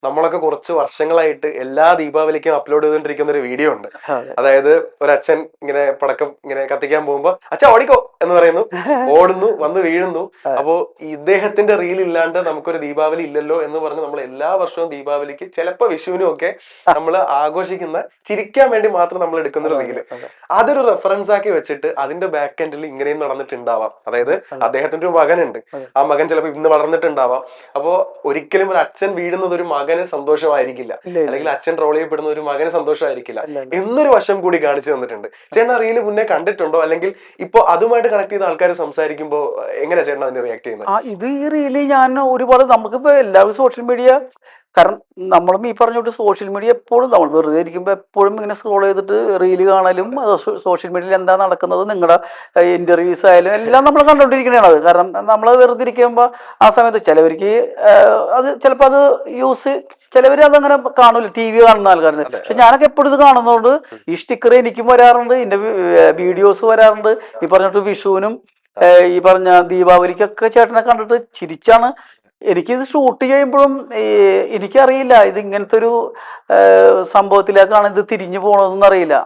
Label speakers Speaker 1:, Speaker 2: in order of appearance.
Speaker 1: നമ്മളൊക്കെ കുറച്ച് വർഷങ്ങളായിട്ട് എല്ലാ ദീപാവലിക്കും അപ്ലോഡ് ചെയ്തുകൊണ്ടിരിക്കുന്ന ഒരു വീഡിയോ ഉണ്ട്. അതായത് ഒരു അച്ഛൻ ഇങ്ങനെ പടക്കം ഇങ്ങനെ കത്തിക്കാൻ പോകുമ്പോ അച്ഛൻ ഓടിക്കോ എന്ന് പറയുന്നു, ഓടുന്നു, വന്ന് വീഴുന്നു. അപ്പോ ഇദ്ദേഹത്തിന്റെ റീൽ ഇല്ലാണ്ട് നമുക്കൊരു ദീപാവലി ഇല്ലല്ലോ എന്ന് പറഞ്ഞ് നമ്മൾ എല്ലാ വർഷവും ദീപാവലിക്ക് ചിലപ്പോ വിഷുവിനും ഒക്കെ നമ്മൾ ആഘോഷിക്കുന്ന ചിരിക്കാൻ വേണ്ടി മാത്രം നമ്മൾ എടുക്കുന്ന ഒരു റീല്, അതൊരു റെഫറൻസ് ആക്കി വെച്ചിട്ട് അതിന്റെ ബാക്ക് എൻഡിൽ ഇങ്ങനെയും നടന്നിട്ടുണ്ടാവാം. അതായത് അദ്ദേഹത്തിന്റെ ഒരു മകനുണ്ട്, ആ മകൻ ചിലപ്പോൾ ഇന്ന് വളർന്നിട്ടുണ്ടാവാം. അപ്പോ ഒരിക്കലും ഒരു അച്ഛൻ വീഴുന്നത് ഒരു മകന് സന്തോഷമായിരിക്കില്ല, അല്ലെങ്കിൽ അച്ഛൻ ട്രോൾ ചെയ്യപ്പെടുന്ന ഒരു മകന് സന്തോഷമായിരിക്കില്ല എന്നൊരു വശം കൂടി കാണിച്ചു തന്നിട്ടുണ്ട്. ചേട്ടൻ ആ റീല് മുന്നേ കണ്ടിട്ടുണ്ടോ, അല്ലെങ്കിൽ ഇപ്പൊ അതുമായിട്ട് കണക്ട് ചെയ്ത ആൾക്കാർ സംസാരിക്കുമ്പോ എങ്ങനെയാ ചേട്ടൻ അതിനെ റിയാക്ട് ചെയ്യുന്നത്?
Speaker 2: ഇത് ഈ റീല് ഞാൻ ഒരുപാട് നമുക്കിപ്പോ എല്ലാവരും സോഷ്യൽ മീഡിയ, കാരണം നമ്മളും ഈ പറഞ്ഞോട്ട് സോഷ്യൽ മീഡിയ എപ്പോഴും നമ്മൾ വെറുതെ ഇരിക്കുമ്പോൾ എപ്പോഴും ഇങ്ങനെ സ്ക്രോൾ ചെയ്തിട്ട് റീല് കാണലും സോഷ്യൽ മീഡിയയിൽ എന്താ നടക്കുന്നത്, നിങ്ങളുടെ ഇന്റർവ്യൂസ് ആയാലും എല്ലാം നമ്മൾ കണ്ടുകൊണ്ടിരിക്കുന്നതാണ്. അത് കാരണം നമ്മൾ വെറുതെ ഇരിക്കുമ്പോൾ ആ സമയത്ത് ചിലവർക്ക് അത് ചിലപ്പോൾ അത് യൂസ്, ചിലവർ അതങ്ങനെ കാണൂല, ടി വി കാണുന്ന ആൾക്കാരുണ്ട്. പക്ഷെ ഞാനൊക്കെ എപ്പോഴും ഇത് കാണുന്നതുകൊണ്ട് ഈ സ്റ്റിക്കർ എനിക്കും വരാറുണ്ട്, ഇതിന്റെ വീഡിയോസ് വരാറുണ്ട്. ഈ പറഞ്ഞിട്ട് വിഷുവിനും ഈ പറഞ്ഞ ദീപാവലിക്കൊക്കെ ചേട്ടനെ കണ്ടിട്ട് ചിരിച്ചാണ്. എനിക്കിത് ഷൂട്ട് ചെയ്യുമ്പോഴും എനിക്കറിയില്ല ഇത് ഇങ്ങനത്തെ ഒരു സംഭവത്തിലേക്കാണ് ഇത് തിരിഞ്ഞു പോണതെന്ന് അറിയില്ല.